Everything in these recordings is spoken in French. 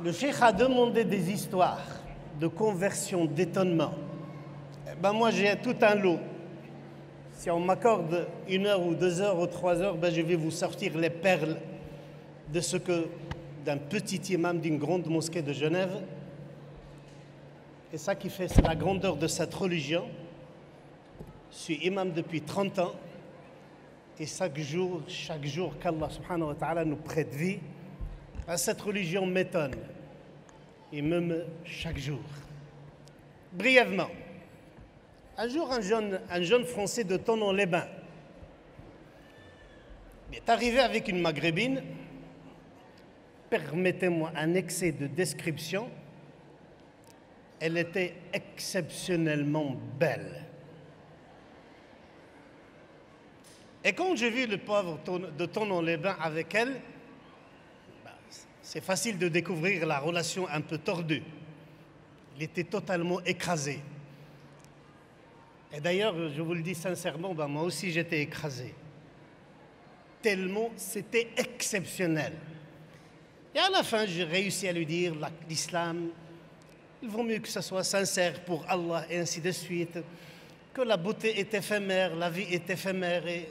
Le cheikh a demandé des histoires de conversion, d'étonnement. Ben moi, j'ai tout un lot. Si on m'accorde 1 heure ou 2 heures ou 3 heures, ben je vais vous sortir les perles de ce que d'un petit imam d'une grande mosquée de Genève. Et ça qui fait la grandeur de cette religion. Je suis imam depuis 30 ans. Et chaque jour qu'Allah subhanahu wa ta'ala nous prête vie, cette religion m'étonne. Et même chaque jour. Brièvement, un jour, un jeune Français de Thonon-les-Bains est arrivé avec une maghrébine. Permettez-moi un excès de description. Elle était exceptionnellement belle. Et quand j'ai vu le pauvre de Thonon-les-Bains avec elle, c'est facile de découvrir la relation un peu tordue. Il était totalement écrasé. Et d'ailleurs, je vous le dis sincèrement, moi aussi j'étais écrasé. Tellement c'était exceptionnel. Et à la fin, j'ai réussi à lui dire l'islam, il vaut mieux que ce soit sincère pour Allah et ainsi de suite, que la beauté est éphémère, la vie est éphémère. Et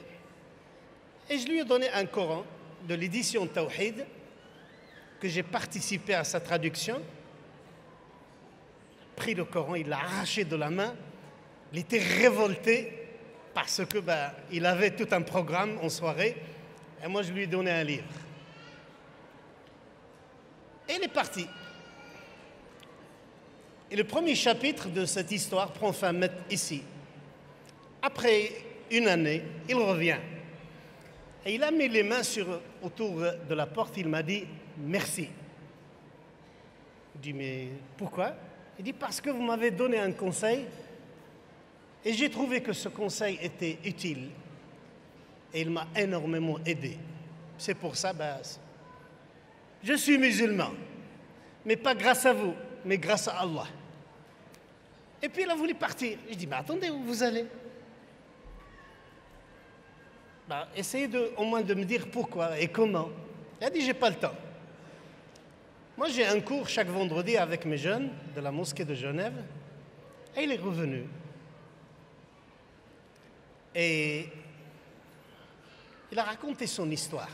je lui ai donné un Coran de l'édition Tawhid, que j'ai participé à sa traduction. Il a pris le Coran, il l'a arraché de la main. Il était révolté parce que il avait tout un programme en soirée. Et moi, je lui ai donné un livre. Et il est parti. Et le premier chapitre de cette histoire prend fin ici. Après 1 année, il revient. Et il a mis les mains autour de la porte. Il m'a dit « Merci ». Je dis « Mais pourquoi ?» Il dit « Parce que vous m'avez donné un conseil et j'ai trouvé que ce conseil était utile. Et il m'a énormément aidé. C'est pour ça, je suis musulman. Mais pas grâce à vous, mais grâce à Allah. » Et puis il a voulu partir. Je dis « Mais attendez, où vous allez ?» Essayez au moins de me dire pourquoi et comment. Il a dit, j'ai pas le temps. Moi, j'ai un cours chaque vendredi avec mes jeunes de la mosquée de Genève. Et il est revenu. Et il a raconté son histoire.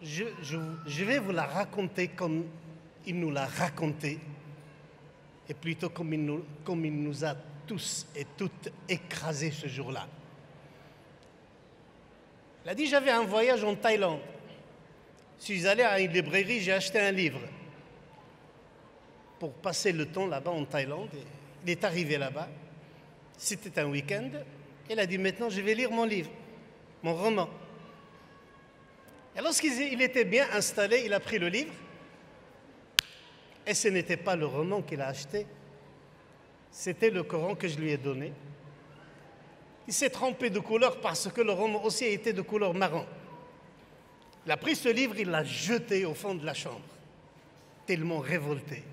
Je vais vous la raconter comme il nous l'a raconté. Et plutôt comme il nous a tous et toutes écrasés ce jour-là. Il a dit, j'avais un voyage en Thaïlande. Je suis allé à une librairie, j'ai acheté un livre pour passer le temps là-bas en Thaïlande. Il est arrivé là-bas. C'était un week-end. Il a dit, maintenant, je vais lire mon livre, mon roman. Et lorsqu'il était bien installé, il a pris le livre. Et ce n'était pas le roman qu'il a acheté. C'était le Coran que je lui ai donné. Il s'est trompé de couleur parce que le roman aussi était de couleur marron. Il a pris ce livre, il l'a jeté au fond de la chambre, tellement révolté.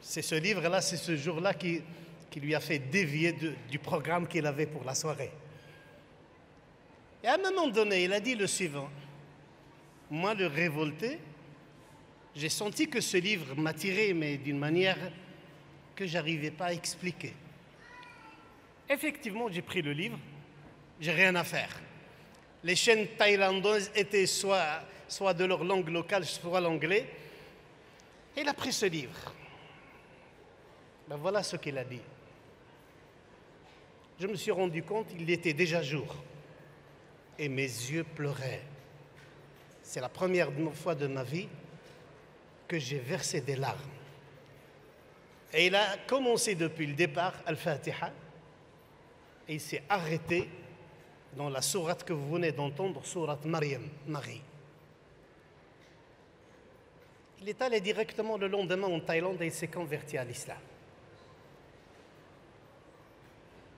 C'est ce livre-là, c'est ce jour-là qui lui a fait dévier du programme qu'il avait pour la soirée. Et à un moment donné, il a dit le suivant. Moi, le révolté, j'ai senti que ce livre m'attirait, mais d'une manière que je n'arrivais pas à expliquer. Effectivement, j'ai pris le livre, j'ai rien à faire. Les chaînes thaïlandaises étaient soit de leur langue locale, soit l'anglais. Et il a pris ce livre. Voilà ce qu'il a dit. Je me suis rendu compte, il était déjà jour. Et mes yeux pleuraient. C'est la première fois de ma vie que j'ai versé des larmes. Et il a commencé depuis le départ, Al-Fatiha. Et il s'est arrêté dans la sourate que vous venez d'entendre, sourate Maryam, Marie. Il est allé directement le lendemain en Thaïlande et il s'est converti à l'islam.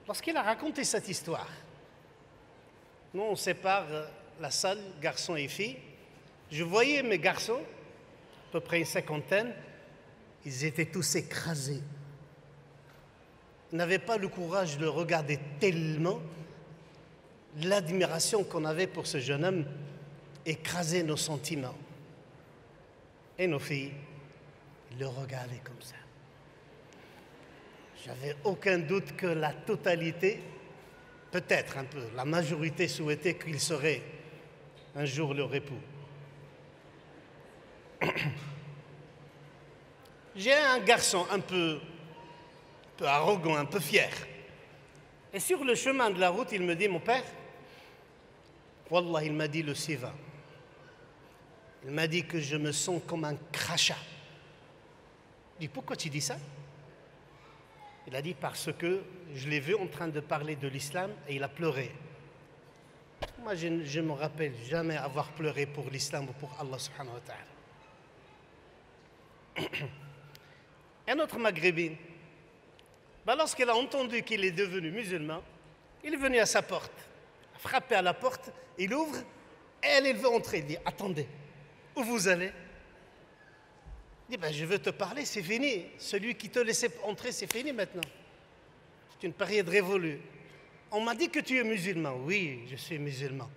Lorsqu'il a raconté cette histoire, nous on sépare la salle, garçons et filles. Je voyais mes garçons, à peu près une cinquantaine, ils étaient tous écrasés. Ils n'avaient pas le courage de le regarder tellement l'admiration qu'on avait pour ce jeune homme écrasait nos sentiments. Et nos filles le regardaient comme ça. J'avais aucun doute que la totalité, peut-être un peu, la majorité souhaitait qu'il serait un jour leur époux. J'ai un garçon un peu arrogant, un peu fier. Et sur le chemin de la route, il me dit, mon père, Wallah, il m'a dit le siva. Il m'a dit que je me sens comme un crachat. Je dis, pourquoi tu dis ça? Il a dit, parce que je l'ai vu en train de parler de l'islam et il a pleuré. Moi, je ne me rappelle jamais avoir pleuré pour l'islam ou pour Allah subhanahu wa ta'ala. Un autre maghrébin, lorsqu'il a entendu qu'il est devenu musulman, il est venu à sa porte, a frappé à la porte, il ouvre, et elle veut entrer. Il dit, attendez, où vous allez? Il dit, je veux te parler, c'est fini. Celui qui te laissait entrer, c'est fini maintenant. C'est une période révolue. On m'a dit que tu es musulman. Oui, je suis musulman.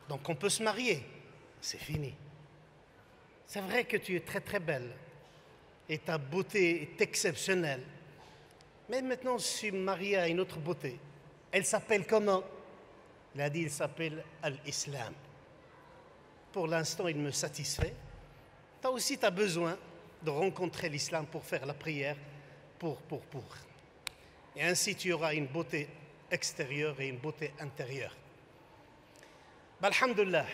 Donc on peut se marier. C'est fini. C'est vrai que tu es très très belle. Et ta beauté est exceptionnelle. Mais maintenant, je suis marié à une autre beauté. Elle s'appelle comment? Il a dit, il s'appelle l'islam. Pour l'instant, il me satisfait. Toi aussi, tu as besoin de rencontrer l'islam pour faire la prière, pour. Et ainsi, tu auras une beauté extérieure et une beauté intérieure. Alhamdulillah,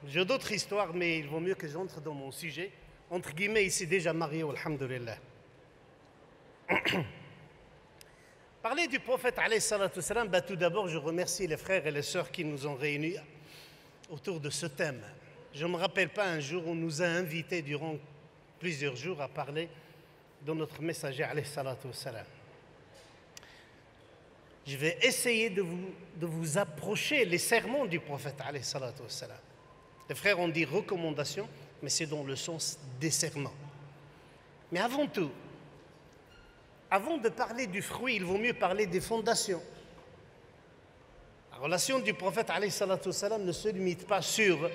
j'ai d'autres histoires, mais il vaut mieux que j'entre dans mon sujet. Entre guillemets, il s'est déjà marié, alhamdulillah. Parler du prophète, alayhi salatu wassalam, tout d'abord, je remercie les frères et les sœurs qui nous ont réunis autour de ce thème. Je ne me rappelle pas un jour où on nous a invités durant plusieurs jours à parler de notre messager, alayhi salatu wassalam. Je vais essayer de vous approcher les sermons du prophète, alayhi salatu wassalam. Les frères ont dit recommandation, mais c'est dans le sens des serments. Mais avant tout, avant de parler du fruit, il vaut mieux parler des fondations. La relation du prophète alayhi salatu wassalam ne se limite pas sur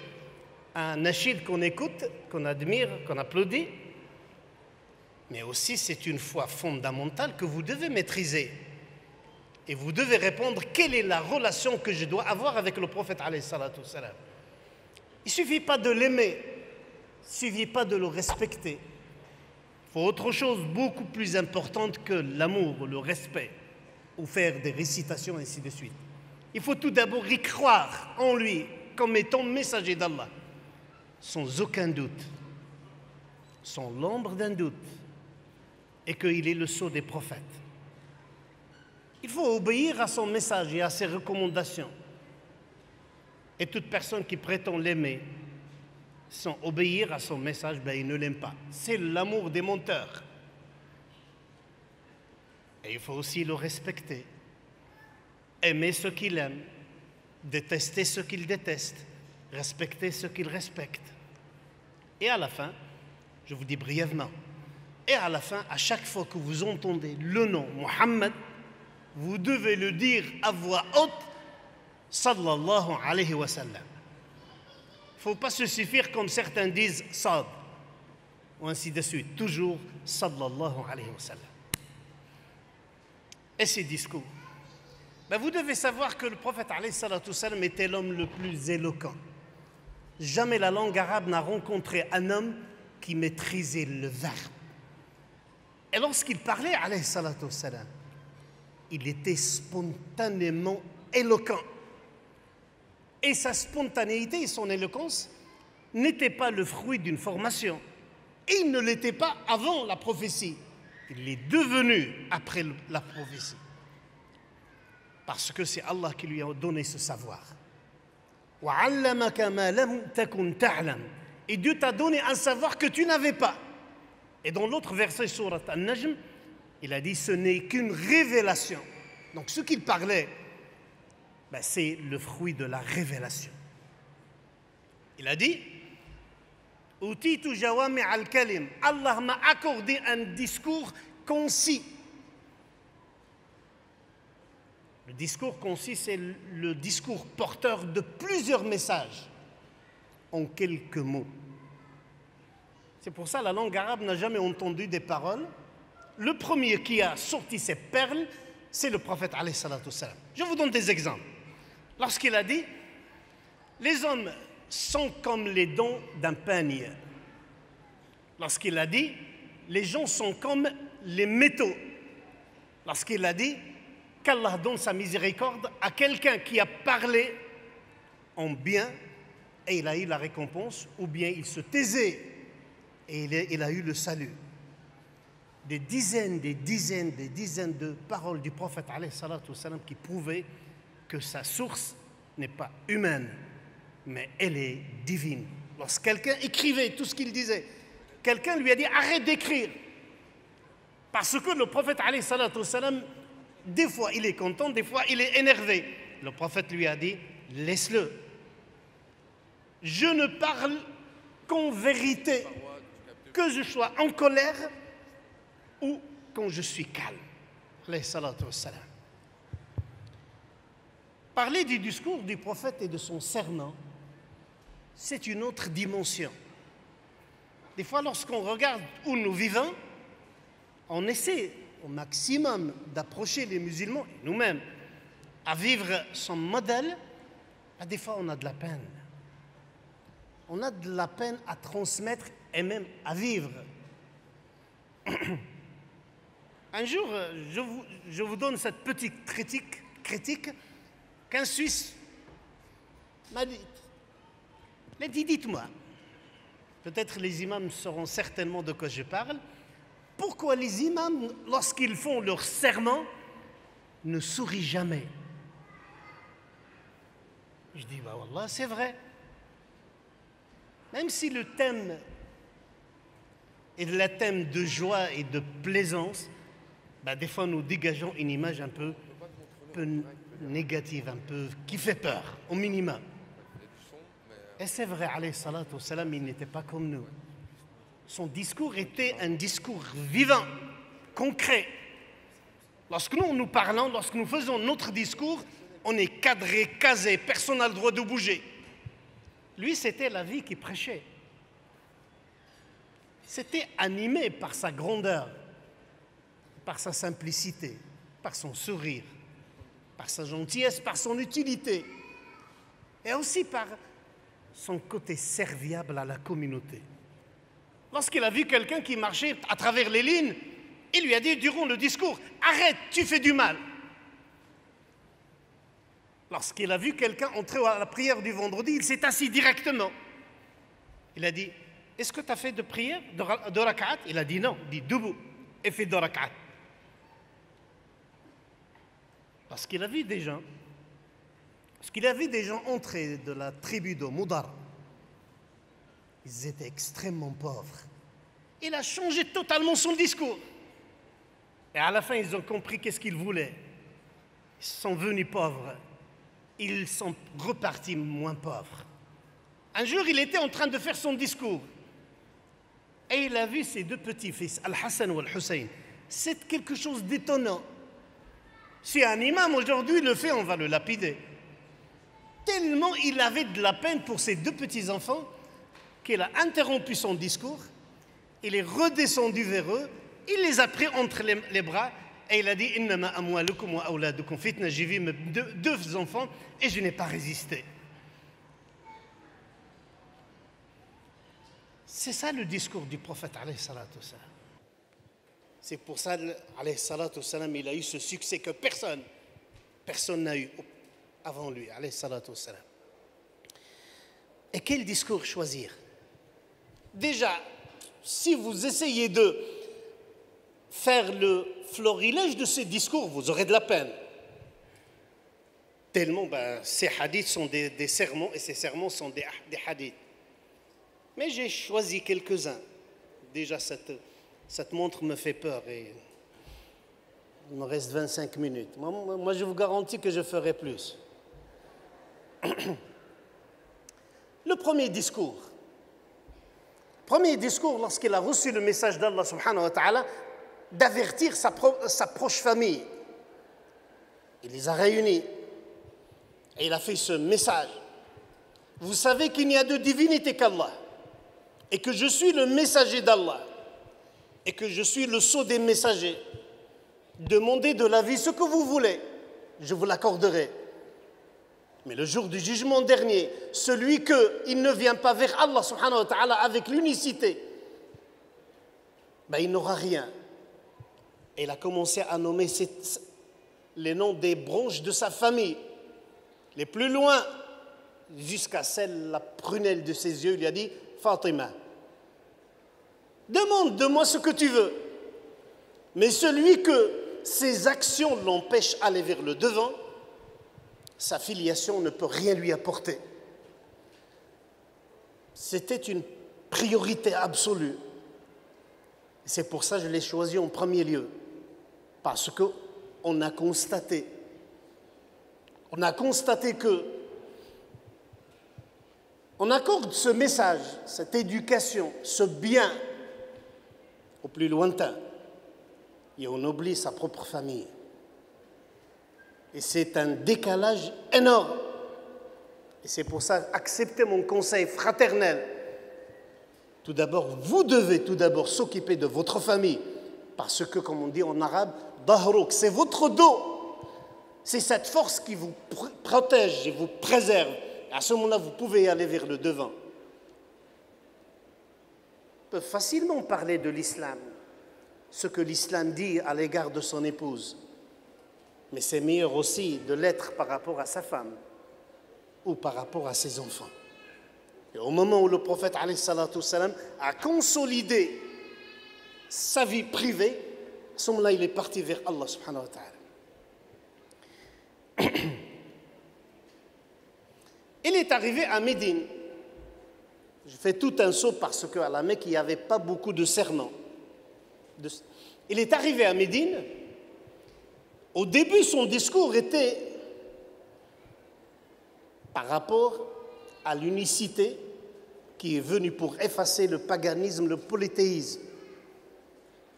un nashid qu'on écoute, qu'on admire, qu'on applaudit, mais aussi c'est une foi fondamentale que vous devez maîtriser. Et vous devez répondre quelle est la relation que je dois avoir avec le prophète alayhi salatu wassalam. Il ne suffit pas de l'aimer, il ne suffit pas de le respecter. Il faut autre chose beaucoup plus importante que l'amour, le respect, ou faire des récitations, ainsi de suite. Il faut tout d'abord y croire en lui comme étant messager d'Allah, sans aucun doute, sans l'ombre d'un doute, et qu'il est le sceau des prophètes. Il faut obéir à son message et à ses recommandations. Et toute personne qui prétend l'aimer sans obéir à son message, il ne l'aime pas. C'est l'amour des menteurs. Et il faut aussi le respecter. Aimer ce qu'il aime, détester ce qu'il déteste, respecter ce qu'il respecte. Et à la fin, je vous dis brièvement, et à la fin, à chaque fois que vous entendez le nom Muhammad, vous devez le dire à voix haute, sallallahu alayhi wa sallam. Il ne faut pas se suffire comme certains disent sad, ou ainsi de suite, toujours sallallahu alayhi wa sallam. Et ces discours, vous devez savoir que le prophète alayhi salatu wassalam était l'homme le plus éloquent. Jamais la langue arabe n'a rencontré un homme qui maîtrisait le verbe. Et lorsqu'il parlait alayhi salatu wassalam, il était spontanément éloquent. Et sa spontanéité et son éloquence n'étaient pas le fruit d'une formation. Et il ne l'était pas avant la prophétie. Il l'est devenu après la prophétie. Parce que c'est Allah qui lui a donné ce savoir. Et Dieu t'a donné un savoir que tu n'avais pas. Et dans l'autre verset, sourate An-Najm, il a dit ce n'est qu'une révélation. Donc ce qu'il parlait, c'est le fruit de la révélation. Il a dit Utitu jawami al-kalim. Allah m'a accordé un discours concis. Le discours concis, c'est le discours porteur de plusieurs messages en quelques mots. C'est pour ça la langue arabe n'a jamais entendu des paroles. Le premier qui a sorti ces perles, c'est le prophète alayhi salatu wassalam. Je vous donne des exemples. Lorsqu'il a dit, les hommes sont comme les dents d'un peigne. Lorsqu'il a dit, les gens sont comme les métaux. Lorsqu'il a dit, qu'Allah donne sa miséricorde à quelqu'un qui a parlé en bien et il a eu la récompense, ou bien il se taisait et il a eu le salut. Des dizaines de paroles du prophète alayhi salatu wassalam qui prouvaient que sa source n'est pas humaine, mais elle est divine. Lorsque quelqu'un écrivait tout ce qu'il disait, quelqu'un lui a dit arrête d'écrire. Parce que le prophète alayhi salatu wassalam, des fois il est content, des fois il est énervé. Le prophète lui a dit laisse-le. Je ne parle qu'en vérité, que je sois en colère ou quand je suis calme. Alayhi salatu wassalam. Parler du discours du prophète et de son serment, c'est une autre dimension. Des fois, lorsqu'on regarde où nous vivons, on essaie au maximum d'approcher les musulmans, et nous-mêmes, à vivre son modèle. Des fois, on a de la peine. On a de la peine à transmettre et même à vivre. Un jour, je vous donne cette petite critique qu'un Suisse m'a dit. Il a dit, dites-moi, peut-être les imams sauront certainement de quoi je parle, pourquoi les imams, lorsqu'ils font leur serment, ne sourient jamais? Je dis, bah wallah, c'est vrai. Même si le thème est le thème de joie et de plaisance, des fois nous dégageons une image un peu négative, un peu qui fait peur, au minimum. Et c'est vrai, alayhi salatu wassalam, il n'était pas comme nous. Son discours était un discours vivant, concret. Lorsque nous parlons, lorsque nous faisons notre discours, on est cadré, casé, personne n'a le droit de bouger. Lui, c'était la vie qui prêchait. C'était animé par sa grandeur, par sa simplicité, par son sourire, par sa gentillesse, par son utilité, et aussi par son côté serviable à la communauté. Lorsqu'il a vu quelqu'un qui marchait à travers les lignes, il lui a dit durant le discours, « Arrête, tu fais du mal !» Lorsqu'il a vu quelqu'un entrer à la prière du vendredi, il s'est assis directement. Il a dit, « Est-ce que tu as fait de prière, de rak'at ?» Il a dit non, il dit debout et fait de rak'at. Parce qu'il a vu des gens, entrer de la tribu de Moudar. Ils étaient extrêmement pauvres. Il a changé totalement son discours. Et à la fin, ils ont compris qu'est-ce qu'ils voulaient. Ils sont venus pauvres. Ils sont repartis moins pauvres. Un jour, il était en train de faire son discours. Et il a vu ses deux petits-fils, Al-Hassan ou Al-Hussein. C'est quelque chose d'étonnant. Si un imam aujourd'hui le fait, on va le lapider. Tellement il avait de la peine pour ses deux petits-enfants qu'il a interrompu son discours, il est redescendu vers eux, il les a pris entre les bras et il a dit « Innama amwalukum wa awladukum fitna » j'ai vu mes deux enfants et je n'ai pas résisté. C'est ça le discours du prophète alayhi salatu wassalam. C'est pour ça alayhi salatu wassalam, il a eu ce succès que personne n'a eu avant lui, alayhi salatu wassalam. Et quel discours choisir? Déjà, si vous essayez de faire le florilège de ces discours, vous aurez de la peine. Tellement, ces hadiths sont des sermons et ces sermons sont des hadiths. Mais j'ai choisi quelques-uns. Déjà, cette montre me fait peur et il me reste 25 minutes. Moi, je vous garantis que je ferai plus. Le premier discours, lorsqu'il a reçu le message d'Allah subhanahu wa ta'ala, d'avertir sa proche famille. Il les a réunis et il a fait ce message. Vous savez qu'il n'y a de divinité qu'Allah. et que je suis le messager d'Allah et que je suis le sceau des messagers, demandez de la vie ce que vous voulez, je vous l'accorderai. Mais le jour du jugement dernier, celui qu'il ne vient pas vers Allah subhanahu wa ta'ala avec l'unicité, ben il n'aura rien. Et il a commencé à nommer les noms des branches de sa famille, les plus loin, jusqu'à celle, la prunelle de ses yeux. Il lui a dit, Fatima, demande de moi ce que tu veux. Mais celui que ses actions l'empêchent d'aller vers le devant, sa filiation ne peut rien lui apporter. C'était une priorité absolue. C'est pour ça que je l'ai choisi en premier lieu. Parce qu'on a constaté que on accorde ce message, cette éducation, ce bien au plus lointain et on oublie sa propre famille. Et c'est un décalage énorme. Et c'est pour ça, acceptez mon conseil fraternel. Tout d'abord, vous devez tout d'abord s'occuper de votre famille. Parce que, comme on dit en arabe, dahrouk, c'est votre dos. C'est cette force qui vous protège et vous préserve. À ce moment-là, vous pouvez aller vers le devant. On peut facilement parler de l'islam, ce que l'islam dit à l'égard de son épouse. Mais c'est meilleur aussi de l'être par rapport à sa femme ou par rapport à ses enfants. Et au moment où le prophète alayhi salatu wassalam, a consolidé sa vie privée, à ce moment-là, il est parti vers Allah subhanahu wa ta'ala. Il est arrivé à Médine. Je fais tout un saut parce qu'à la Mecque, il n'y avait pas beaucoup de serments. Il est arrivé à Médine. Au début, son discours était par rapport à l'unicité qui est venue pour effacer le paganisme, le polythéisme.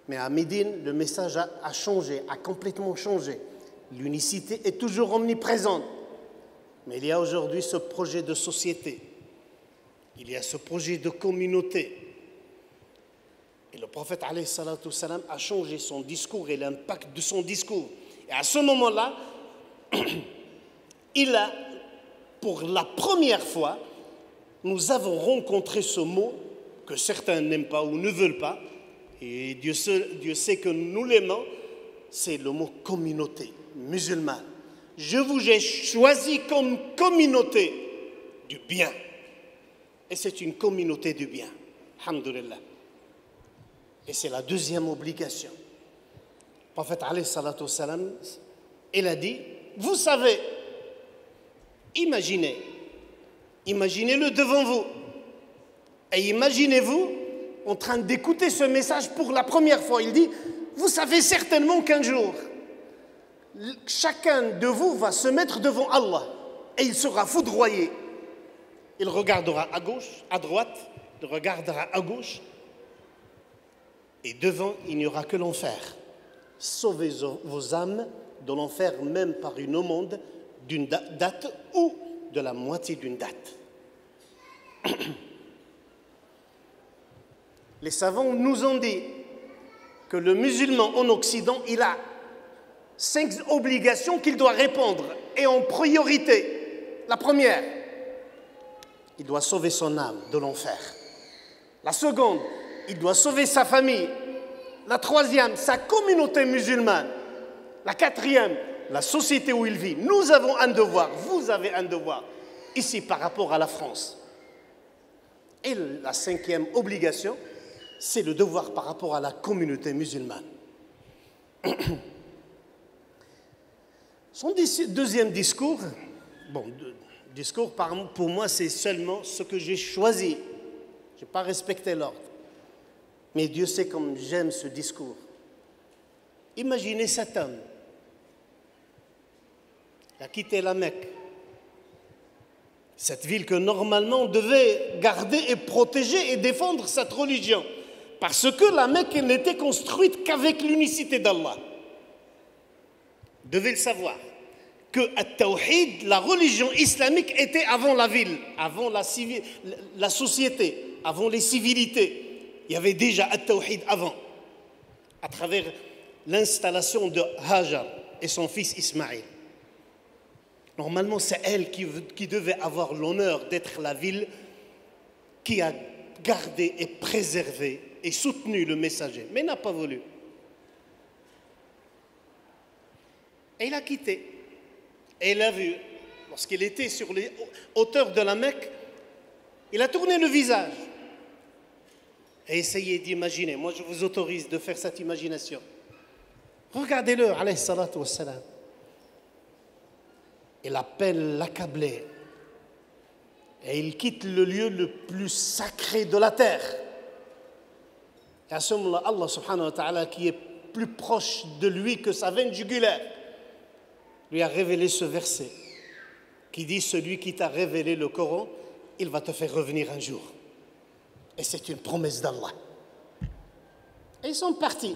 Mais à Médine, le message a changé, a complètement changé. L'unicité est toujours omniprésente. Mais il y a aujourd'hui ce projet de société. Il y a ce projet de communauté. Et le prophète alayhi salatu wassalam, a changé son discours et l'impact de son discours. Et à ce moment-là, pour la première fois, nous avons rencontré ce mot que certains n'aiment pas ou ne veulent pas. Et Dieu sait que nous l'aimons, c'est le mot communauté musulmane. Je vous ai choisi comme communauté du bien. Et c'est une communauté du bien. Alhamdulillah. Et c'est la deuxième obligation. Le prophète alayhi salatu wassalam, il a dit, vous savez, imaginez-le devant vous. Et imaginez-vous en train d'écouter ce message pour la première fois. Il dit, vous savez certainement qu'un jour, chacun de vous va se mettre devant Allah et il sera foudroyé. Il regardera à gauche, à droite, il regardera à gauche et devant, il n'y aura que l'enfer. Sauvez vos âmes de l'enfer même par une aumône d'une date ou de la moitié d'une date. Les savants nous ont dit que le musulman en Occident, il a 5 obligations qu'il doit répondre. Et en priorité, la première, il doit sauver son âme de l'enfer. La seconde, il doit sauver sa famille. La troisième, sa communauté musulmane. La quatrième, la société où il vit. Nous avons un devoir, vous avez un devoir, ici par rapport à la France. Et la 5e obligation, c'est le devoir par rapport à la communauté musulmane. Son deuxième discours, pour moi, c'est seulement ce que j'ai choisi. Je n'ai pas respecté l'ordre. Mais Dieu sait comme j'aime ce discours. Imaginez cet homme. Il a quitté la Mecque. Cette ville que normalement on devait garder et protéger et défendre cette religion. Parce que la Mecque n'était construite qu'avec l'unicité d'Allah. Vous devez le savoir. Que At-Tawhid, la religion islamique, était avant la ville, avant la société. avant les civilités. Il y avait déjà At-Tawhid avant, à travers l'installation de Hajar et son fils Ismaïl. Normalement, c'est elle qui devait avoir l'honneur d'être la ville qui a gardé et préservé et soutenu le messager, mais n'a pas voulu. Et il a quitté. Et il a vu, lorsqu'il était sur les hauteurs de la Mecque, il a tourné le visage. Et essayez d'imaginer, moi je vous autorise de faire cette imagination. Regardez-le, alayhi salatu wassalam. Il appelle l'accablé. Et il quitte le lieu le plus sacré de la terre. Et à ce moment-là, Allah subhanahu wa ta'ala, qui est plus proche de lui que sa veine jugulaire, lui a révélé ce verset qui dit: celui qui t'a révélé le Coran, il va te faire revenir un jour. Et c'est une promesse d'Allah. Et ils sont partis.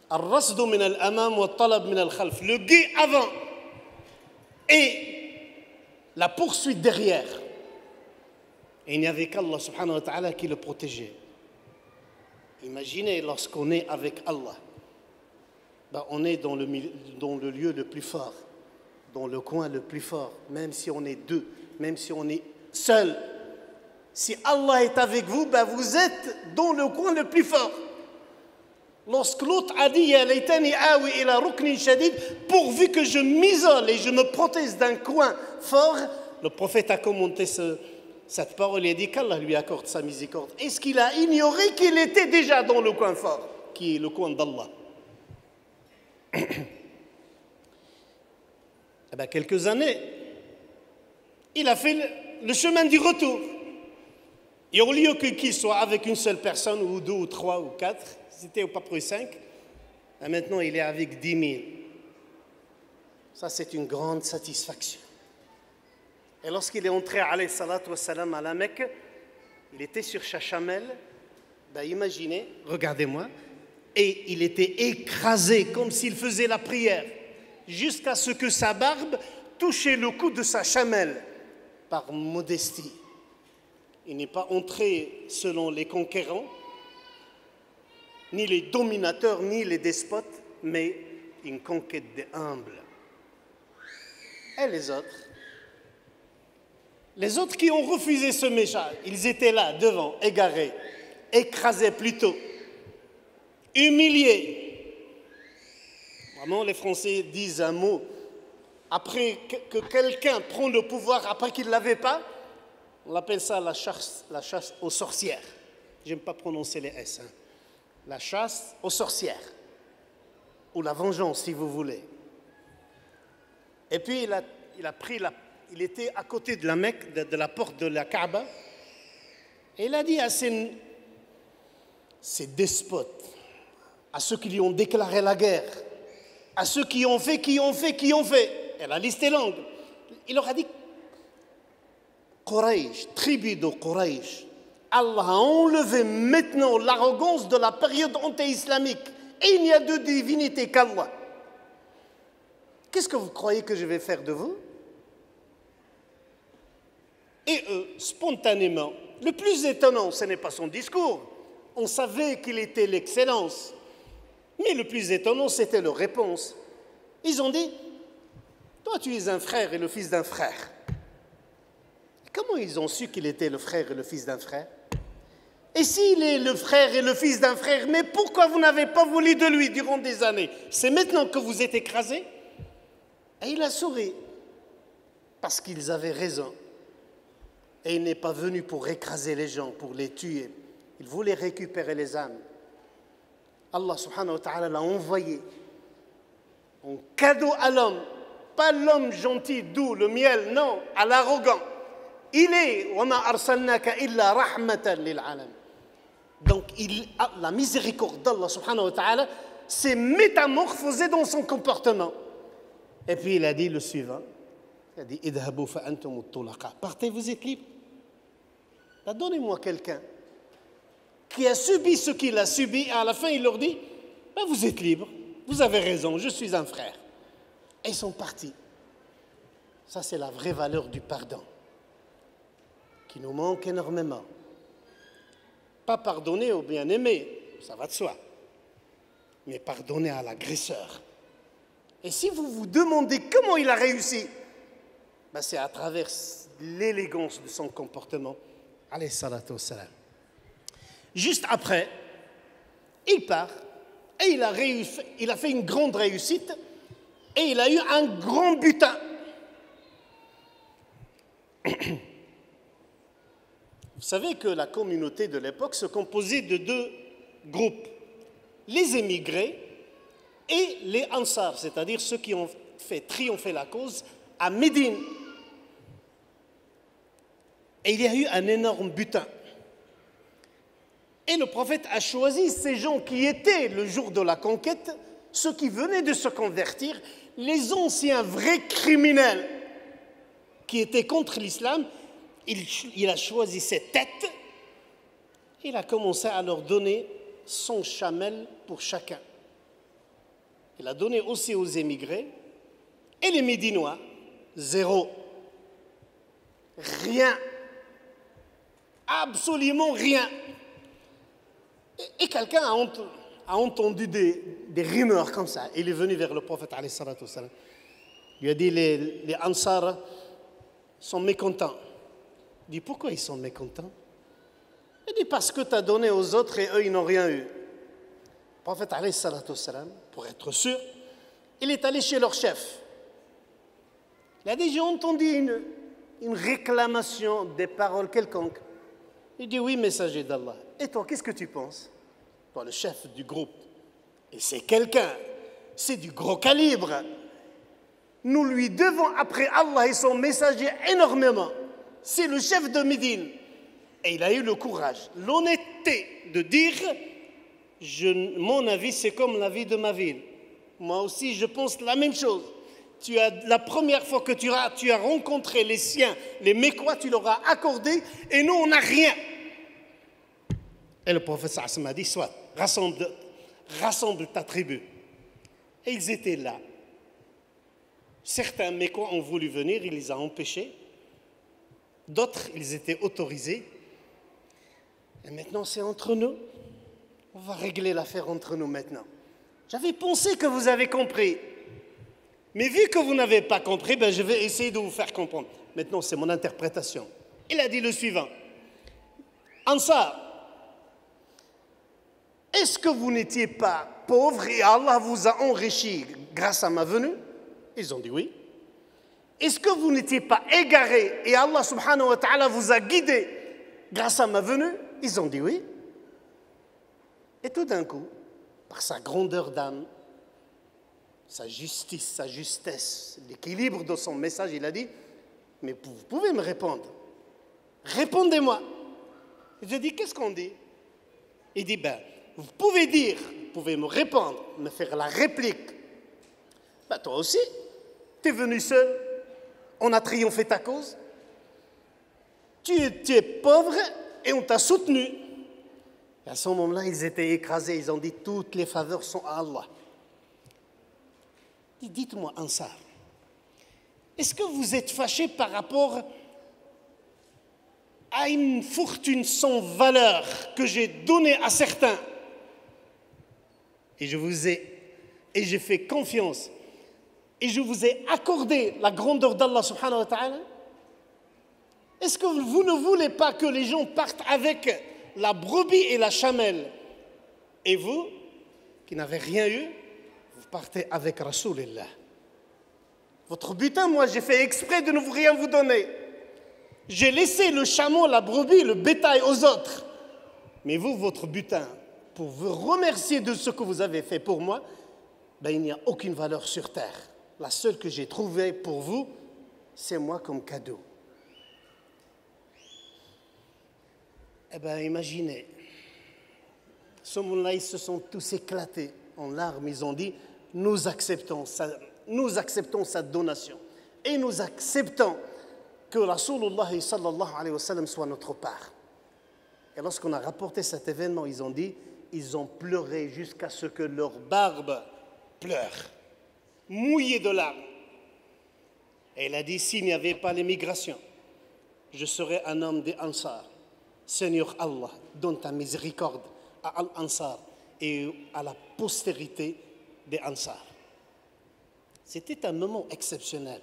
Al-rasdu min al-amam wa al-talab min al-khalf. Le guet avant et la poursuite derrière. Et il n'y avait qu'Allah subhanahu wa ta'ala qui le protégeait. Imaginez lorsqu'on est avec Allah. On est dans le lieu le plus fort, dans le coin le plus fort, même si on est deux, même si on est seul. Si Allah est avec vous, vous êtes dans le coin le plus fort. Lorsque l'autre a dit: Ya laytani awi ila ruknin shadid, pourvu que je m'isole et je me protège d'un coin fort, le prophète a commenté cette parole et a dit qu'Allah lui accorde sa miséricorde. Est-ce qu'il a ignoré qu'il était déjà dans le coin fort, qui est le coin d'Allah? Quelques années, il a fait le chemin du retour. Et au lieu qu'il soit avec une seule personne, ou deux, ou trois, ou quatre, c'était au pas près 5, maintenant il est avec 10 000. Ça, c'est une grande satisfaction. Et lorsqu'il est entré, alayhi salatu wassalam, à la Mecque, il était sur sa chamelle, imaginez, regardez-moi, et il était écrasé comme s'il faisait la prière, jusqu'à ce que sa barbe touchait le cou de sa chamelle, par modestie. Il n'est pas entré selon les conquérants, ni les dominateurs, ni les despotes, mais une conquête des humbles. Et les autres qui ont refusé ce message, ils étaient là, devant, égarés, écrasés plutôt, humiliés. Vraiment, les Français disent un mot, après que quelqu'un prend le pouvoir, après qu'il ne l'avait pas, on appelle ça la chasse aux sorcières. J'aime pas prononcer les S. La chasse aux sorcières. Ou la vengeance, si vous voulez. Et puis, il était à côté de la Mecque, de la porte de la Kaaba. Et il a dit à ces despotes, à ceux qui lui ont déclaré la guerre, à ceux qui ont fait. Et la liste est longue. Il leur a dit: Quraysh, tribu de Quraysh, Allah a enlevé maintenant l'arrogance de la période anté-islamique. Et il n'y a de divinité qu'Allah. Qu'est-ce que vous croyez que je vais faire de vous? Et eux, spontanément, le plus étonnant, ce n'est pas son discours. On savait qu'il était l'excellence. Mais le plus étonnant, c'était leur réponse. Ils ont dit: toi, tu es un frère et le fils d'un frère. Comment ils ont su qu'il était le frère et le fils d'un frère? Et s'il est le frère et le fils d'un frère, mais pourquoi vous n'avez pas voulu de lui durant des années? C'est maintenant que vous êtes écrasés? Et il a souri, parce qu'ils avaient raison. Et il n'est pas venu pour écraser les gens, pour les tuer. Il voulait récupérer les âmes. Allah subhanahu wa ta'ala l'a envoyé en cadeau à l'homme. Pas l'homme gentil, doux, le miel, non, à l'arrogant. Il est وَمَا أَرْسَلْنَاكَ إِلَّا رَحْمَةً لِلْعَالَمِ. Donc la miséricorde d'Allah subhanahu wa ta'ala s'est métamorphosée dans son comportement. Et puis il a dit le suivant. Il a dit: idhabu fa antum at-tulaqa. Partez, vous êtes libres. Donnez-moi quelqu'un qui a subi ce qu'il a subi, et à la fin il leur dit: vous êtes libres, vous avez raison, je suis un frère. Et ils sont partis. Ça, c'est la vraie valeur du pardon. qui nous manque énormément. Pas pardonner au bien-aimé, ça va de soi, mais pardonner à l'agresseur. Et si vous vous demandez comment il a réussi, ben c'est à travers l'élégance de son comportement. Alayhi salatu wassalam. Juste après, il part et il a fait une grande réussite et il a eu un grand butin. Vous savez que la communauté de l'époque se composait de deux groupes, les émigrés et les Ansar, c'est-à-dire ceux qui ont fait triompher la cause à Médine. Et il y a eu un énorme butin. Et le prophète a choisi ces gens qui étaient le jour de la conquête, ceux qui venaient de se convertir, les anciens vrais criminels qui étaient contre l'islam. Il a choisi ces têtes, il a commencé à leur donner 100 chamelles pour chacun. Il a donné aussi aux émigrés et les Médinois, 0. Rien. Absolument rien. Et quelqu'un a entendu des rumeurs comme ça. Il est venu vers le prophète, alayhi salatu wassalam. Il lui a dit, les Ansar sont mécontents. Il dit, pourquoi ils sont mécontents? Il dit, parce que tu as donné aux autres et eux, ils n'ont rien eu. Le prophète, alayhi salatu wassalam, pour être sûr, il est allé chez leur chef. Il a dit, j'ai entendu une réclamation des paroles quelconques. Il dit, oui, messager d'Allah. Et toi, qu'est-ce que tu penses? Toi, le chef du groupe. Et c'est quelqu'un, c'est du gros calibre. Nous lui devons, après Allah et son messager, énormément. C'est le chef de Médine. Et il a eu le courage, l'honnêteté de dire, mon avis, c'est comme l'avis de ma ville. Moi aussi, je pense la même chose. La première fois que tu as rencontré les siens, les Mécois, tu leur as accordé, et nous, on n'a rien. Et le prophète sallallahu a dit, soit, rassemble ta tribu. Et ils étaient là. Certains Mécois ont voulu venir, il les a empêchés. D'autres, ils étaient autorisés. Et maintenant, c'est entre nous. On va régler l'affaire entre nous maintenant. J'avais pensé que vous avez compris. Mais vu que vous n'avez pas compris, ben je vais essayer de vous faire comprendre. Maintenant, c'est mon interprétation. Il a dit le suivant. Ansar, est-ce que vous n'étiez pas pauvres et Allah vous a enrichi grâce à ma venue? Ils ont dit oui. Est-ce que vous n'étiez pas égarés et Allah subhanahu wa ta'ala vous a guidés grâce à ma venue? Ils ont dit oui. Et tout d'un coup, par sa grandeur d'âme, sa justice, sa justesse, l'équilibre de son message, il a dit, mais vous pouvez me répondre. Répondez-moi. Je dis, qu'est-ce qu'on dit? Il dit, ben, vous pouvez dire, vous pouvez me répondre, me faire la réplique. Ben, toi aussi, tu es venu seul, on a triomphé ta cause. Tu es pauvre et on t'a soutenu. Et à ce moment-là, ils étaient écrasés, ils ont dit, toutes les faveurs sont à Allah. Dites-moi, Ansar, est-ce que vous êtes fâché par rapport à une fortune sans valeur que j'ai donnée à certains? Et j'ai fait confiance, et je vous ai accordé la grandeur d'Allah subhanahu wa ta'ala? Est-ce que vous ne voulez pas que les gens partent avec la brebis et la chamelle? Et vous, qui n'avez rien eu, vous partez avec Rasoulillah. Votre butin, moi, j'ai fait exprès de ne vous rien vous donner. J'ai laissé le chameau, la brebis, le bétail aux autres. Mais vous, votre butin, pour vous remercier de ce que vous avez fait pour moi, ben, il n'y a aucune valeur sur terre. La seule que j'ai trouvée pour vous, c'est moi comme cadeau. Eh bien, imaginez, ce moment-là, ils se sont tous éclatés en larmes. Ils ont dit, nous acceptons cette donation. Et nous acceptons que Rasulullah sallallahu alayhi wa sallam soit notre part. Et lorsqu'on a rapporté cet événement, ils ont dit, ils ont pleuré jusqu'à ce que leur barbe pleure, mouillée de larmes. Et il a dit, s'il n'y avait pas l'immigration, je serai un homme des Ansar. Seigneur Allah, donne ta miséricorde à Al-Ansar et à la postérité des Ansar. C'était un moment exceptionnel.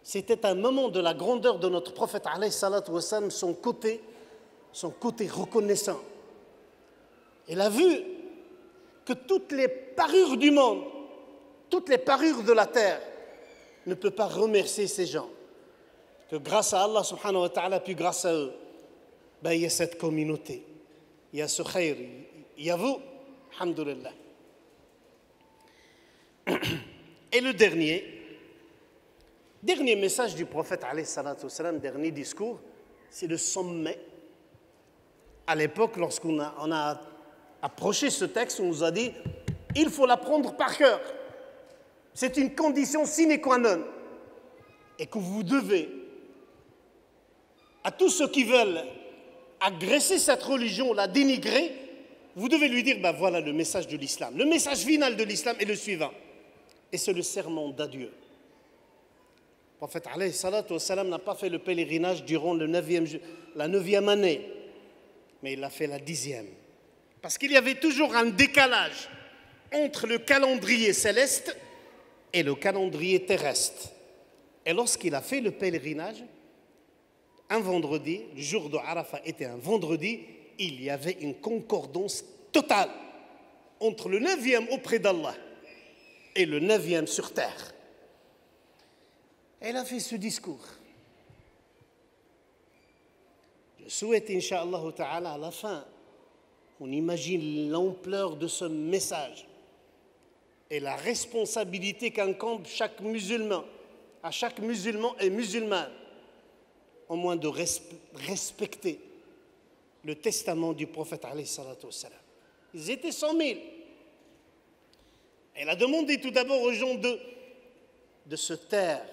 C'était un moment de la grandeur de notre prophète, alayhi salatu wassalam, son côté reconnaissant. Il a vu que toutes les parures du monde, toutes les parures de la terre ne peuvent pas remercier ces gens. Que grâce à Allah subhanahu wa ta'ala, puis grâce à eux, ben, il y a cette communauté, il y a ce khayr, il y a vous, alhamdoulilah. Et le dernier message du prophète, alayhi salatu wassalam, dernier discours, c'est le sommet. À l'époque, lorsqu'on a approché ce texte, on nous a dit « il faut l'apprendre par cœur ». C'est une condition sine qua non. Et que vous devez, à tous ceux qui veulent agresser cette religion, la dénigrer, vous devez lui dire ben voilà le message de l'islam. Le message final de l'islam est le suivant. Et c'est le serment d'adieu. Le prophète alayhi salatu wassalam n'a pas fait le pèlerinage durant la 9e année, mais il l'a fait la 10e. Parce qu'il y avait toujours un décalage entre le calendrier céleste et le calendrier terrestre. Et lorsqu'il a fait le pèlerinage, un vendredi, le jour de Arafat était un vendredi, il y avait une concordance totale entre le 9e auprès d'Allah et le 9e sur terre. Elle a fait ce discours. Je souhaite, Inch'Allah ta'ala, à la fin, on imagine l'ampleur de ce message et la responsabilité qu'incombe chaque musulman, à chaque musulman et musulmane, au moins de respecter le testament du prophète alayhi salatu wassalam. Ils étaient 100 000. Elle a demandé tout d'abord aux gens de se taire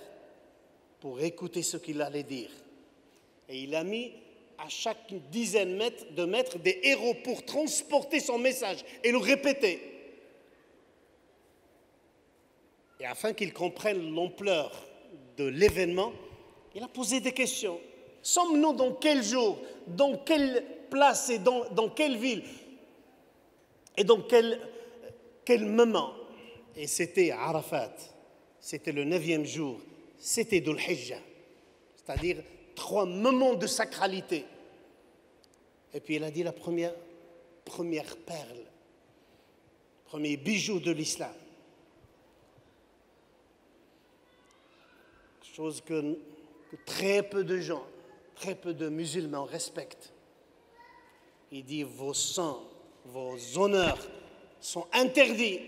pour écouter ce qu'il allait dire. Et il a mis à chaque dizaine de mètres des héros pour transporter son message et le répéter. Et afin qu'ils comprennent l'ampleur de l'événement, il a posé des questions. Sommes-nous dans quel jour, dans quelle place et dans quelle ville et dans quel moment? Et c'était Arafat, c'était le 9e jour, c'était Dhul Hijjah, c'est-à-dire 3 moments de sacralité. Et puis il a dit la première perle, premier bijou de l'islam. Chose que très peu de gens, très peu de musulmans respectent. Il dit vos sangs, vos honneurs sont interdits,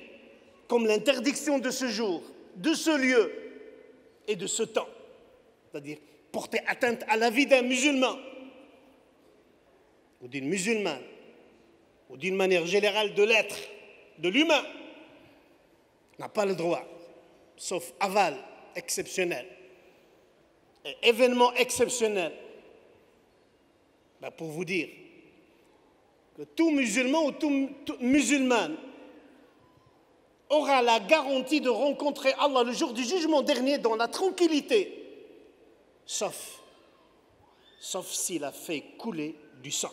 comme l'interdiction de ce jour, de ce lieu et de ce temps. C'est-à-dire porter atteinte à la vie d'un musulman ou d'une musulmane ou d'une manière générale de l'être, de l'humain, n'a pas le droit, sauf aval exceptionnel. Et événement exceptionnel, ben pour vous dire que tout musulman ou toute musulmane aura la garantie de rencontrer Allah le jour du jugement dernier dans la tranquillité, sauf s'il a fait couler du sang.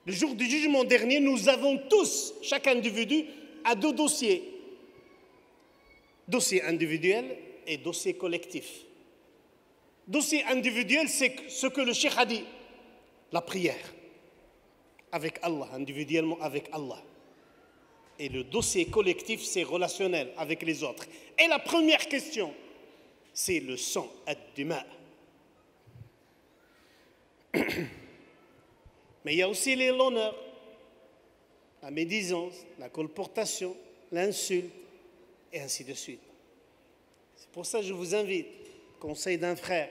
Le jour du jugement dernier, nous avons tous, chaque individu, à 2 dossiers. Dossier individuel et dossier collectif. Dossier individuel, c'est ce que le cheikh a dit, la prière, avec Allah, individuellement avec Allah. Et le dossier collectif, c'est relationnel avec les autres. Et la première question, c'est le sang, ad-dima. Mais il y a aussi l'honneur, la médisance, la colportation, l'insulte, et ainsi de suite. C'est pour ça que je vous invite, conseil d'un frère,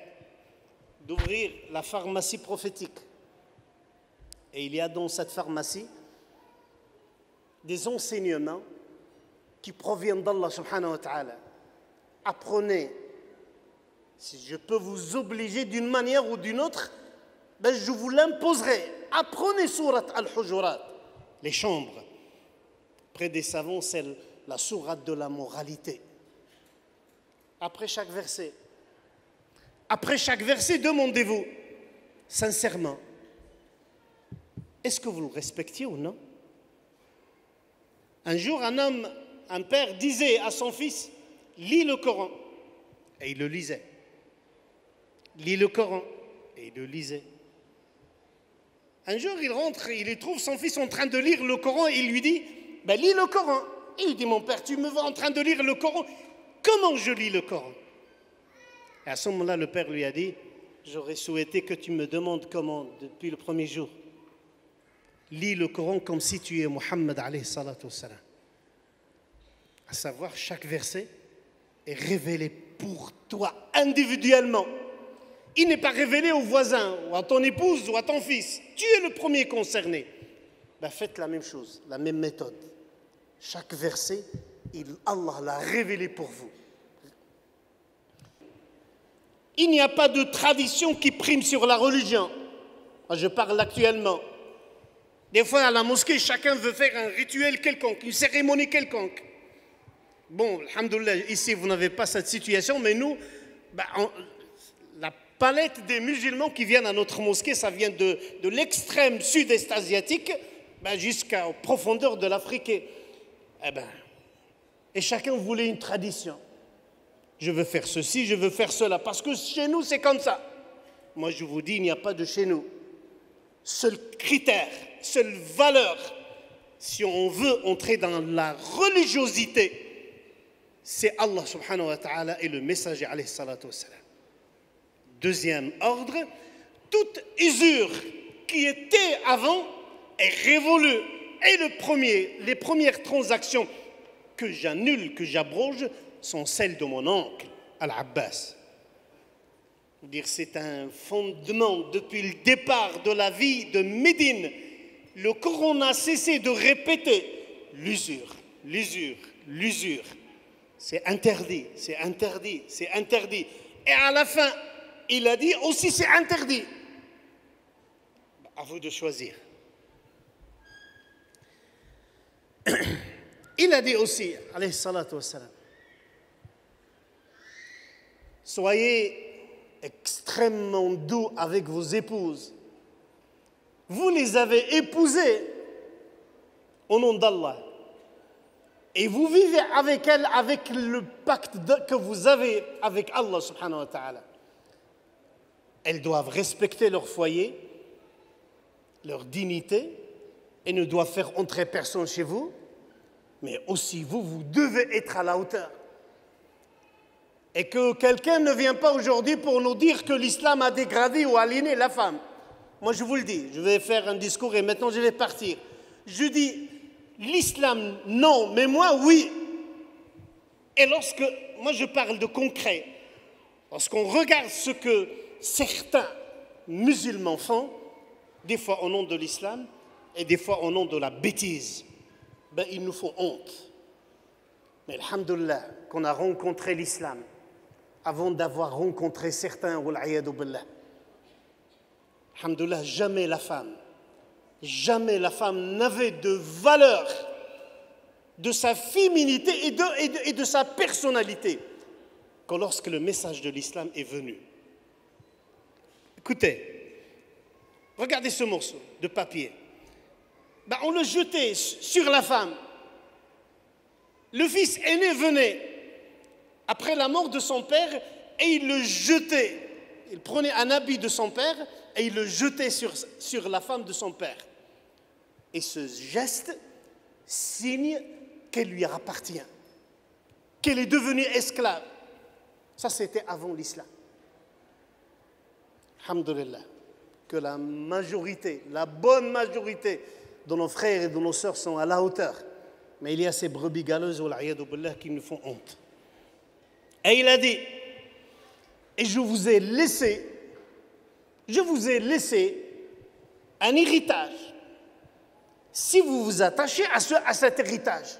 d'ouvrir la pharmacie prophétique. Et il y a dans cette pharmacie des enseignements qui proviennent d'Allah subhanahu wa ta'ala. Apprenez. Si je peux vous obliger d'une manière ou d'une autre, ben je vous l'imposerai. Apprenez sourate al-Hujurat, les chambres. Près des savants, c'est la sourate de la moralité. Après chaque verset, Après chaque verset, demandez-vous, sincèrement, est-ce que vous le respectiez ou non? Un jour, un père disait à son fils, lis le Coran. Et il le lisait. Lis le Coran. Et il le lisait. Un jour, il rentre, il trouve son fils en train de lire le Coran et il lui dit, ben, lis le Coran. Et il dit, mon père, tu me vois en train de lire le Coran. Comment je lis le Coran? Et à ce moment-là, le père lui a dit, j'aurais souhaité que tu me demandes comment depuis le premier jour. Lis le Coran comme si tu es Mohammed alayhi salatu wassalam. À savoir, chaque verset est révélé pour toi individuellement. Il n'est pas révélé au voisin, ou à ton épouse, ou à ton fils. Tu es le premier concerné. Ben, faites la même chose, la même méthode. Chaque verset, Allah l'a révélé pour vous. Il n'y a pas de tradition qui prime sur la religion. Moi, je parle actuellement. Des fois, à la mosquée, chacun veut faire un rituel quelconque, une cérémonie quelconque. Bon, alhamdoulilah, ici, vous n'avez pas cette situation, mais nous, la palette des musulmans qui viennent à notre mosquée, ça vient de l'extrême sud-est asiatique jusqu'aux profondeurs de l'Afrique. Et chacun voulait une tradition. Je veux faire ceci, je veux faire cela, parce que chez nous, c'est comme ça. Moi, je vous dis, il n'y a pas de chez nous. Seul critère, seule valeur, si on veut entrer dans la religiosité, c'est Allah subhanahu wa ta'ala et le messager alayhi salatu wassalam. Deuxième ordre, toute usure qui était avant est révolue. Et les premières transactions que j'annule, que j'abroge, sont celles de mon oncle, Al-Abbas. C'est un fondement depuis le départ de la vie de Médine. Le Coran n'a cessé de répéter l'usure, l'usure, l'usure. C'est interdit, c'est interdit, c'est interdit. Et à la fin, il a dit aussi c'est interdit. À vous de choisir. Il a dit aussi, alayhi salatu wassalam, soyez extrêmement doux avec vos épouses. Vous les avez épousées au nom d'Allah. Et vous vivez avec elles avec le pacte que vous avez avec Allah subhanahu wa ta'ala. Elles doivent respecter leur foyer, leur dignité, et ne doivent faire entrer personne chez vous. Mais aussi vous devez être à la hauteur. Et que quelqu'un ne vient pas aujourd'hui pour nous dire que l'islam a dégradé ou aliéné la femme. Moi, je vous le dis, je vais faire un discours et maintenant je vais partir. Je dis, l'islam, non, mais moi, oui. Et moi je parle de concret, lorsqu'on regarde ce que certains musulmans font, des fois au nom de l'islam et des fois au nom de la bêtise, ils nous font honte. Mais alhamdoulilah, qu'on a rencontré l'islam avant d'avoir rencontré certains, wal'ayadu billah. Alhamdoulilah, jamais la femme n'avait de valeur de sa féminité et de sa personnalité que lorsque le message de l'islam est venu. Écoutez, regardez ce morceau de papier. On le jetait sur la femme. Le fils aîné venait après la mort de son père et il le jetait. Il prenait un habit de son père et il le jetait sur la femme de son père. Et ce geste signe qu'elle lui appartient, qu'elle est devenue esclave. Ça, c'était avant l'islam. Alhamdulillah, que la majorité, la bonne majorité de nos frères et de nos sœurs sont à la hauteur. Mais il y a ces brebis galeuses qui nous font honte. Et il a dit, et je vous ai laissé un héritage. Si vous vous attachez à cet héritage,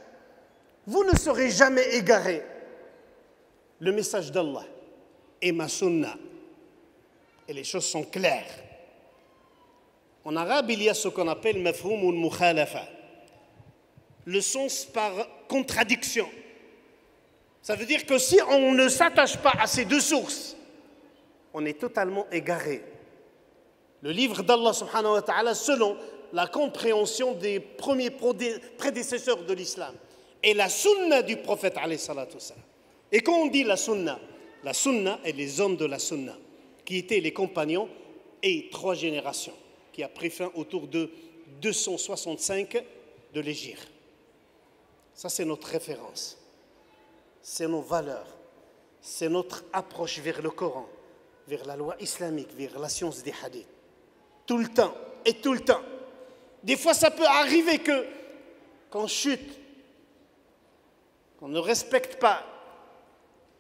vous ne serez jamais égarés. Le message d'Allah et ma sunna. Et les choses sont claires. En arabe, il y a ce qu'on appelle mafhoum ou mukhalafa. Le sens par contradiction. Ça veut dire que si on ne s'attache pas à ces deux sources, on est totalement égaré. Le livre d'Allah subhanahu wa ta'ala, selon la compréhension des premiers prédécesseurs de l'islam, et la sunna du prophète alayhi salatu wassalam. Et quand on dit la sunna et les hommes de la sunna, qui étaient les compagnons et 3 générations, qui a pris fin autour de 265 de l'Hégire. Ça, c'est notre référence. C'est nos valeurs. C'est notre approche vers le Coran, vers la loi islamique, vers la science des hadiths. Tout le temps, et tout le temps. Des fois, ça peut arriver qu'on chute, qu'on ne respecte pas,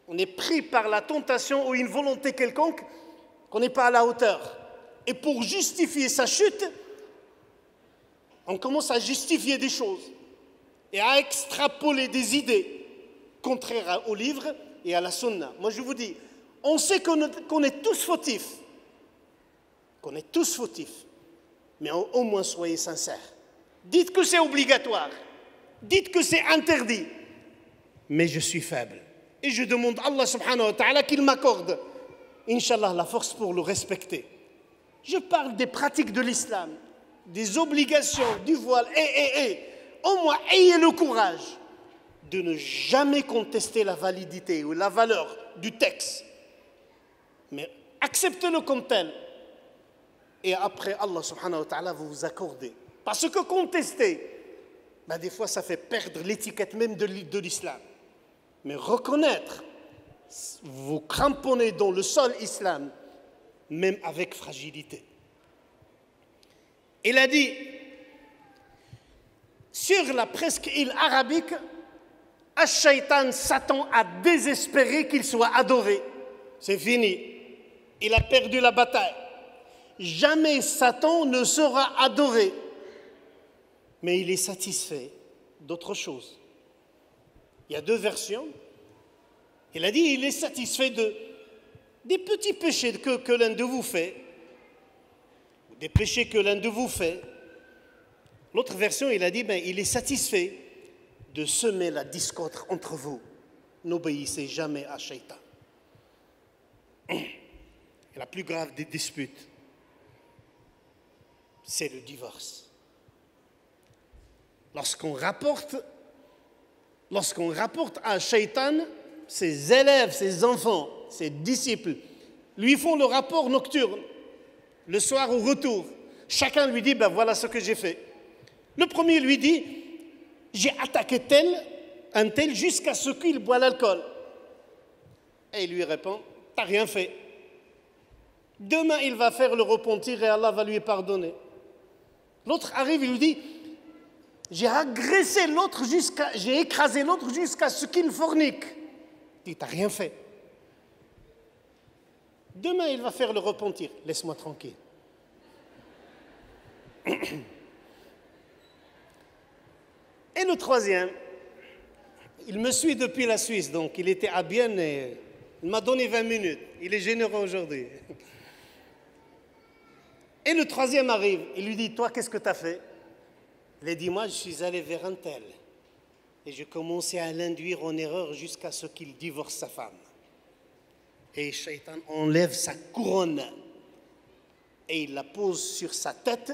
on est pris par la tentation ou une volonté quelconque, qu'on n'est pas à la hauteur. Et pour justifier sa chute, on commence à justifier des choses et à extrapoler des idées contraires au livre et à la sunna. Moi, je vous dis, on sait qu'on est tous fautifs, mais au moins soyez sincères. Dites que c'est obligatoire, dites que c'est interdit, mais je suis faible. Et je demande à Allah subhanahu wa ta'ala qu'il m'accorde, Inch'Allah, la force pour le respecter. Je parle des pratiques de l'islam, des obligations, du voile. Au moins, ayez le courage de ne jamais contester la validité ou la valeur du texte. Mais acceptez-le comme tel. Et après, Allah subhanahu wa ta'ala va vous accorder. Parce que contester, des fois, ça fait perdre l'étiquette même de l'islam. Mais reconnaître, vous cramponnez dans le sol islam, même avec fragilité. Il a dit, sur la presqu'île arabique, Ash-Shaytan, Satan a désespéré qu'il soit adoré. C'est fini. Il a perdu la bataille. Jamais Satan ne sera adoré. Mais il est satisfait d'autre chose. Il y a 2 versions. Il a dit, il est satisfait des petits péchés que l'un de vous fait, des péchés que l'un de vous fait. L'autre version, il a dit, il est satisfait de semer la discorde entre vous. N'obéissez jamais à Shaitan. Et la plus grave des disputes, c'est le divorce. Lorsqu'on rapporte à Shaitan, ses élèves, ses enfants, ses disciples, lui font le rapport nocturne, le soir au retour. Chacun lui dit, voilà ce que j'ai fait. Le premier lui dit, j'ai attaqué un tel jusqu'à ce qu'il boit l'alcool. Et il lui répond, t'as rien fait. Demain, il va faire le repentir et Allah va lui pardonner. L'autre arrive, il lui dit, j'ai agressé l'autre j'ai écrasé l'autre jusqu'à ce qu'il fornique. Il dit, t'as rien fait. Demain, il va faire le repentir. Laisse-moi tranquille. Et le troisième, il me suit depuis la Suisse, donc il était à Bienne et il m'a donné 20 minutes. Il est généreux aujourd'hui. Et le troisième arrive, il lui dit, toi, qu'est-ce que tu as fait? Il a dit, moi, je suis allé vers un tel. Et j'ai commencé à l'induire en erreur jusqu'à ce qu'il divorce sa femme. Et Shaitan enlève sa couronne et il la pose sur sa tête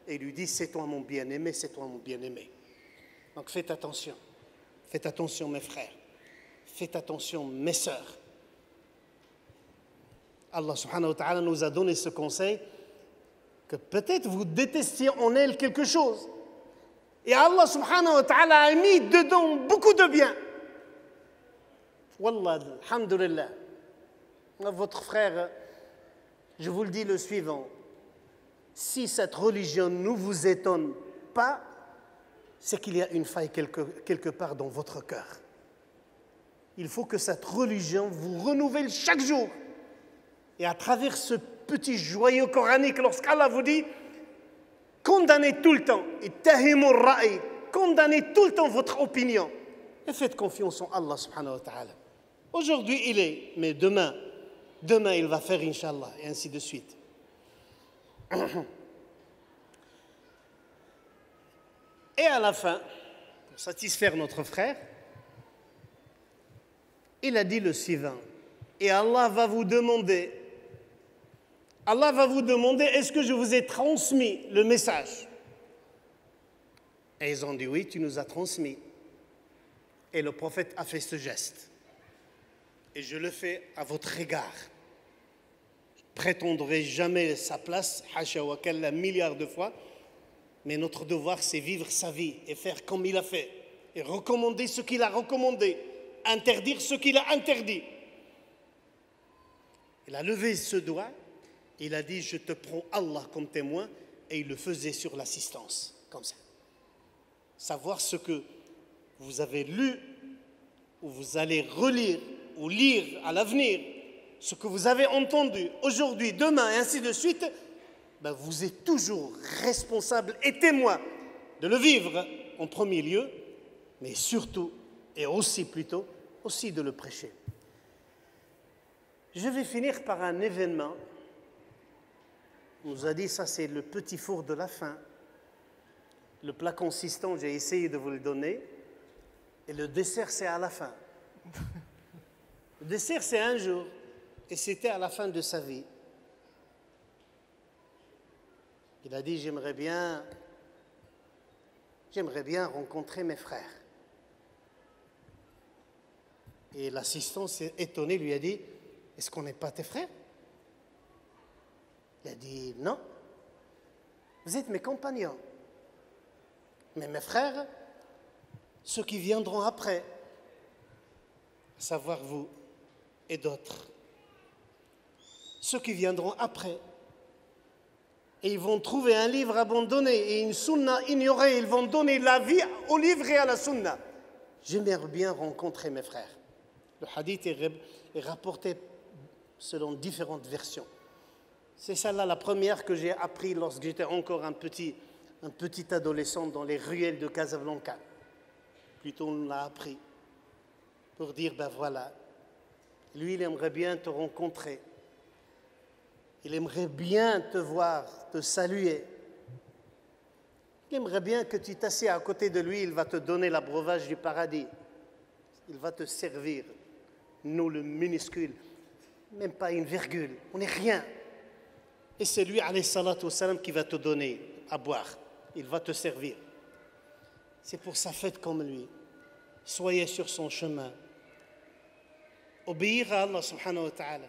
et lui dit, c'est toi mon bien-aimé, c'est toi mon bien-aimé. Donc faites attention mes frères, faites attention mes sœurs. Allah subhanahu wa ta'ala nous a donné ce conseil que peut-être vous détestiez en elle quelque chose. Et Allah subhanahu wa ta'ala a mis dedans beaucoup de bien. Wallah, alhamdulillah. Votre frère, je vous le dis le suivant. Si cette religion ne vous étonne pas, c'est qu'il y a une faille quelque part dans votre cœur. Il faut que cette religion vous renouvelle chaque jour. Et à travers ce petit joyau coranique, lorsqu'Allah vous dit condamnez tout le temps, condamnez tout le temps votre opinion et faites confiance en Allah subhanahu wa ta'ala. Aujourd'hui il est, mais demain il va faire Inch'Allah, et ainsi de suite. Et à la fin, pour satisfaire notre frère, il a dit le suivant, et Allah va vous demander Allah va vous demander, est-ce que je vous ai transmis le message? Et ils ont dit, oui, tu nous as transmis. Et le prophète a fait ce geste. Et je le fais à votre égard. Je ne prétendrai jamais sa place, hasha wa kalla, milliards de fois, mais notre devoir, c'est vivre sa vie et faire comme il a fait. Et recommander ce qu'il a recommandé, interdire ce qu'il a interdit. Il a levé ce doigt, il a dit, je te prends Allah comme témoin, et il le faisait sur l'assistance, comme ça. Savoir ce que vous avez lu, ou vous allez relire, ou lire à l'avenir, ce que vous avez entendu aujourd'hui, demain, et ainsi de suite, ben vous êtes toujours responsable et témoin de le vivre en premier lieu, mais surtout, et aussi plutôt, aussi de le prêcher. Je vais finir par un événement. On nous a dit, ça c'est le petit four de la fin. Le plat consistant, j'ai essayé de vous le donner. Et le dessert, c'est à la fin. Le dessert, c'est un jour. Et c'était à la fin de sa vie. Il a dit, j'aimerais bien rencontrer mes frères. Et l'assistant, étonné, lui a dit, est-ce qu'on n'est pas tes frères? Il a dit, non. Vous êtes mes compagnons. Mais mes frères, ceux qui viendront après, à savoir vous et d'autres, ceux qui viendront après, et ils vont trouver un livre abandonné et une sunna ignorée, ils vont donner la vie au livre et à la sunna. J'aimerais bien rencontrer mes frères. Le hadith est rapporté selon différentes versions. C'est celle-là la première que j'ai appris lorsque j'étais encore un petit adolescent dans les ruelles de Casablanca. Plutôt on l'a appris pour dire, ben voilà, lui il aimerait bien te rencontrer. Il aimerait bien te voir, te saluer. Il aimerait bien que tu t'assieds à côté de lui, il va te donner la breuvage du paradis. Il va te servir. Nous, le minuscule, même pas une virgule, on n'est rien. Et c'est lui, alayhi salatu wassalam, qui va te donner à boire. Il va te servir. C'est pour ça, faites comme lui. Soyez sur son chemin. Obéir à Allah subhanahu wa ta'ala.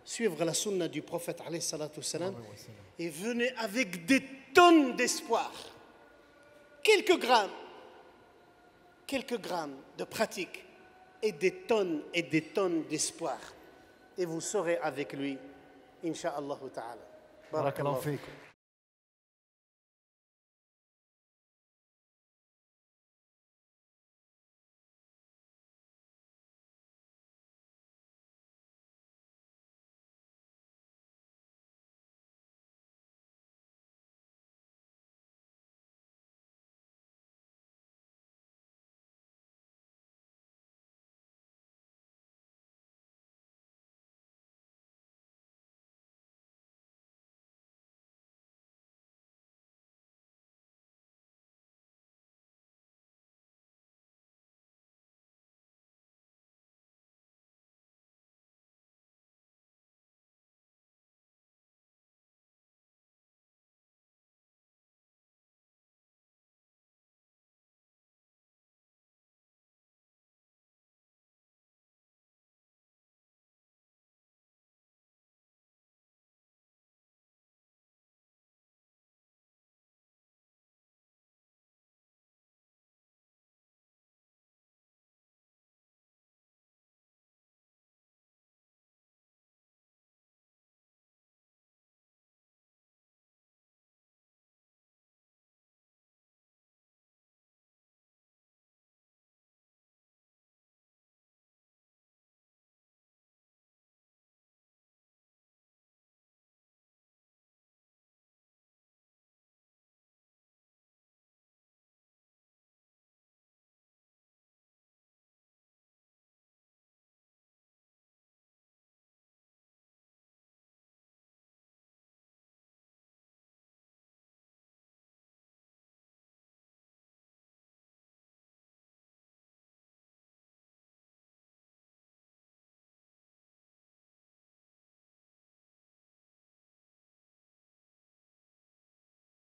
Suivre la sunna du prophète alayhi salatu wassalam. Et venez avec des tonnes d'espoir. Quelques grammes de pratique. Et des tonnes d'espoir. Et vous serez avec lui, incha'Allah ta'ala. Barakallahu fikum.